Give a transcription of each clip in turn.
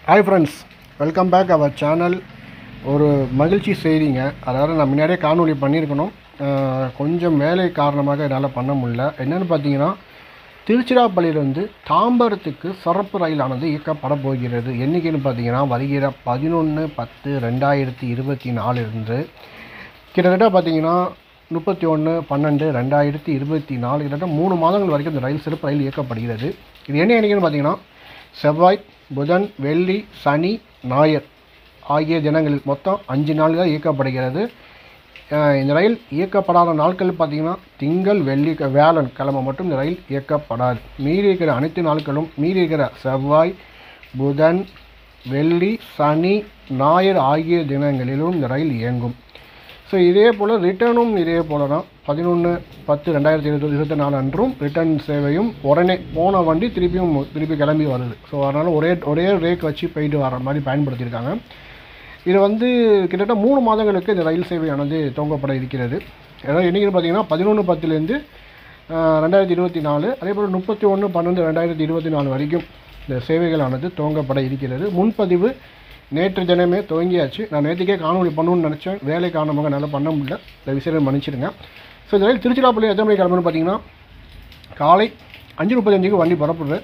Hi friends, welcome back our channel. ஒரு மகிழ்ச்சி செய்திங்க. அதாவது நான் முன்னாடியே காணொலி பண்ணியிருக்கணும். கொஞ்சம் வேலை காரணமாக என்னால் பண்ண முடியல. என்னென்னு பார்த்தீங்கன்னா, திருச்சிராப்பள்ளியிலிருந்து தாம்பரத்துக்கு சிறப்பு ரயிலானது இயக்கப்பட போகிறது. என்றைக்குன்னு பார்த்தீங்கன்னா, வருகிற 11/10/2024 இருந்து கிட்டத்தட்ட பார்த்தீங்கன்னா 31/12/2024 கிட்டத்தட்ட 3 மாதங்கள் வரைக்கும் இந்த ரயில் சிறப்பு ரயில் இயக்கப்படுகிறது. இது என்னைக்குன்னு பார்த்தீங்கன்னா, செவ்வாய், புதன், வெள்ளி, சனி, ஞாயிறு ஆகிய தினங்களில் மொத்தம் 5 நாள்கள் இயக்கப்படுகிறது. இந்த ரயில் இயக்கப்படாத நாட்கள் பார்த்திங்கன்னா திங்கள், வெள்ளி, வியாழன் கிழமை மட்டும் இந்த ரயில் இயக்கப்படாது. மீறி இருக்கிற அனைத்து நாட்களும் மீறி இருக்கிற செவ்வாய், புதன், வெள்ளி, சனி, ஞாயிறு ஆகிய தினங்களிலும் இந்த ரயில் இயங்கும். ஸோ இதே போல் ரிட்டர்னும் இதே போல் தான் 11/10/2024 அன்றும் ரிட்டர்ன் சேவையும் உடனே போன வண்டி திருப்பி கிளம்பி வருது. ஸோ அதனால் ஒரே ரேக் வச்சு போயிட்டு வர மாதிரி பயன்படுத்தியிருக்காங்க. இது கிட்டத்தட்ட 3 மாதங்களுக்கு இந்த ரயில் சேவையானது துவங்கப்பட இருக்கிறது. அதாவது என்றைக்குன்னு பார்த்தீங்கன்னா 11/10 2024 அதே போல் 31/12/2024 வரைக்கும் இந்த சேவைகளானது துவங்கப்பட இருக்கிறது. முன்பதிவு நேற்று தினமே துவங்கியாச்சு. நான் நேற்றுக்கே காணொலி பண்ணணும்னு நினச்சேன். வேலை காரணமாக என்னால் பண்ண முடியல. இந்த விஷயம் மன்னிச்சிடுங்க. ஸோ இந்த ரயில் திருச்சிராப்பள்ளி எத்தனை மணிக்கு கிளம்புன்னு பார்த்தீங்கன்னா, காலை 5:35 வண்டி புறப்படுது.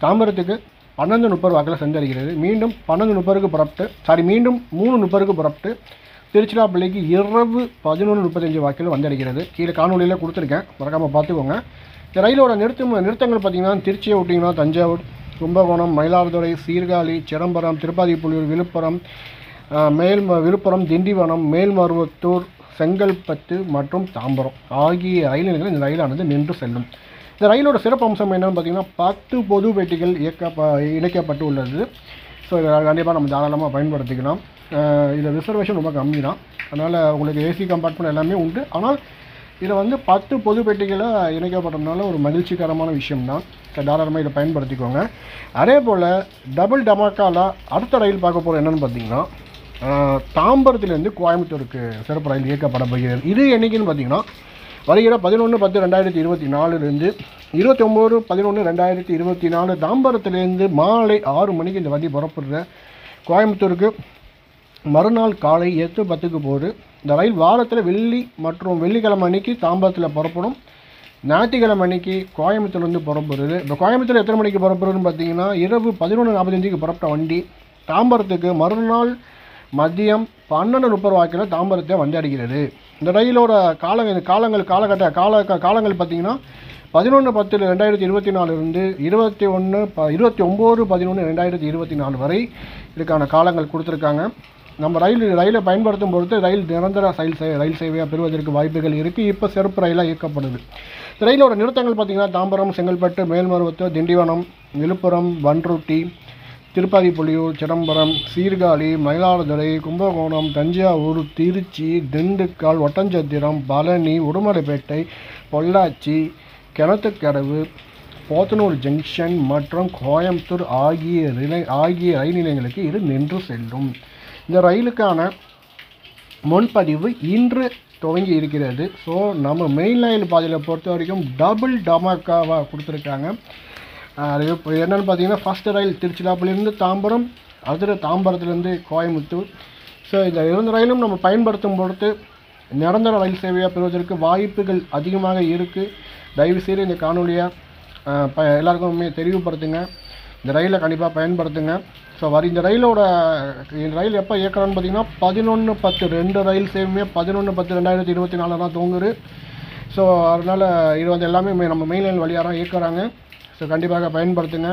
தாம்பரத்துக்கு 12:30 வாக்கில் சென்றடைகிறது. மீண்டும் 12:30 புறப்பட்டு மீண்டும் 3:30 புறப்பட்டு திருச்சிராப்பள்ளிக்கு இரவு 11:35 வாக்கில் வந்தடைகிறது. கீழே காணொலியில் கொடுத்துருக்கேன், மறக்காமல் பார்த்துக்கோங்க. இந்த ரயிலோட நிறுத்தங்கள் பார்த்திங்கன்னா, திருச்சியை விட்டிங்கன்னா தஞ்சாவூர், கும்பகோணம், மயிலாடுதுறை, சீர்காழி, சிதம்பரம், திருப்பாதிப்புலியூர், விழுப்புரம், திண்டிவனம், மேல்மருவத்தூர், செங்கல்பட்டு மற்றும் தாம்பரம் ஆகிய ரயில் நிலையங்கள் இந்த ரயிலானது நின்று செல்லும். இந்த ரயிலோட சிறப்பு அம்சம் என்னென்னு பார்த்தீங்கன்னா, 10 பொது பெட்டிகள் இணைக்கப்பட்டு உள்ளது. ஸோ இதை கண்டிப்பாக நம்ம தாராளமாக பயன்படுத்திக்கலாம். இதில் ரிசர்வேஷன் ரொம்ப கம்மி தான். அதனால் உங்களுக்கு ஏசி கம்பார்ட்மெண்ட் எல்லாமே உண்டு. ஆனால் இதில் 10 பொது பெட்டிகளை இணைக்கப்பட்டதுனால ஒரு மகிழ்ச்சிகரமான விஷயம்தான். தாராளமாக இதை பயன்படுத்திக்கோங்க. அதே போல் டபுள் டமாக்காவில் அடுத்த ரயில் பார்க்க போகிற என்னென்னு பார்த்தீங்கன்னா, தாம்பரத்துலேருந்து கோயம்புத்தூருக்கு சிறப்பு ரயில் இயக்கப்பட போகிறது. இது என்றைக்குன்னு பார்த்தீங்கன்னா, வருகிற 11/10/2024 29/11/2024 தாம்பரத்துலேருந்து மாலை 6 மணிக்கு இந்த வண்டி புறப்படுற கோயம்புத்தூருக்கு மறுநாள் காலை 8:10 போகுது. இந்த ரயில் வாரத்தில் வெள்ளி மற்றும் வெள்ளிக்கிழமை அன்னைக்கு தாம்பரத்தில் புறப்படும். ஞாயிற்றுக்கிழமை அன்னைக்கு கோயம்புத்தூர்லேருந்து புறப்படுது. இப்போ கோயம்புத்தூர் எத்தனை மணிக்கு புறப்படுதுன்னு பார்த்தீங்கன்னா, இரவு 11:45 புறப்பட்ட வண்டி தாம்பரத்துக்கு மறுநாள் மதியம் 12:30 வாக்கில் தாம்பரத்தை வந்தடைகிறது. இந்த ரயிலோட காலங்கள் பார்த்தீங்கன்னா 11/10/2024 இருந்து 29/11/2024 வரை இதுக்கான காலங்கள் கொடுத்துருக்காங்க. நம்ம ரயிலை பயன்படுத்தும் பொறுத்து ரயில் நிரந்தர ரயில் சேவையாக பெறுவதற்கு வாய்ப்புகள் இருக்குது. இப்போ சிறப்பு ரயிலாக இயக்கப்படுது. ரயிலோட நிறுத்தங்கள் பார்த்திங்கன்னா, தாம்பரம், செங்கல்பட்டு, மேல்மருவத்தூர், திண்டிவனம், விழுப்புரம், பண்ருட்டி, திருப்பாதிப்புலியூர், சிதம்பரம், சீர்காழி, மயிலாடுதுறை, கும்பகோணம், தஞ்சாவூர், திருச்சி, திண்டுக்கல், ஒட்டஞ்சத்திரம், பழனி, உடுமலைப்பேட்டை, பொள்ளாச்சி, கிணத்துக்கடவு, போத்தனூர் ஜங்ஷன் மற்றும் கோயம்புத்தூர் ஆகிய ரயில் நிலையங்களுக்கு இது நின்று செல்லும். இந்த ரயிலுக்கான முன்பதிவு இன்று துவங்கி இருக்கிறது. ஸோ நம்ம மெயின் லைன் பாதையில் பொறுத்த வரைக்கும் டபுள் டமாக்காவாக கொடுத்துருக்காங்க. அது என்னென்னு பார்த்தீங்கன்னா, ஃபஸ்ட்டு ரயில் திருச்சிராப்பள்ளியிலேருந்து தாம்பரம், அடுத்த தாம்பரத்துலேருந்து கோயம்புத்தூர். ஸோ இந்த 2 ரயிலும் நம்ம பயன்படுத்தும் பொறுத்து நிரந்தர ரயில் சேவையாக பெறுவதற்கு வாய்ப்புகள் அதிகமாக இருக்குது. தயவுசெய்து இந்த காணொலியை எல்லாருக்குமே தெளிவுபடுத்துங்க. இந்த ரயிலை கண்டிப்பாக பயன்படுத்துங்க. ஸோ இந்த ரயில் எப்போ இயக்கணும்னு பார்த்தீங்கன்னா 11/10 ரயில் சேவையுமே 11/10/2024 தான் தூங்குது. ஸோ அதனால் இது எல்லாமே நம்ம மெயின் லைன் வழியாக தான் இயக்குறாங்க. ஸோ கண்டிப்பாக பயன்படுத்துங்க.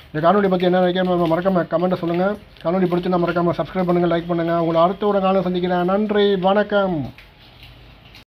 இந்த காணொலி பற்றி என்ன நினைக்கிறோம் மறக்காம கமெண்ட்டை சொல்லுங்கள். காணொலி பிடிச்சி மறக்காமல் சப்ஸ்கிரைப் பண்ணுங்கள், லைக் பண்ணுங்கள். உங்களை அடுத்த ஒரு நாளை சந்திக்கிறேன். நன்றி, வணக்கம்.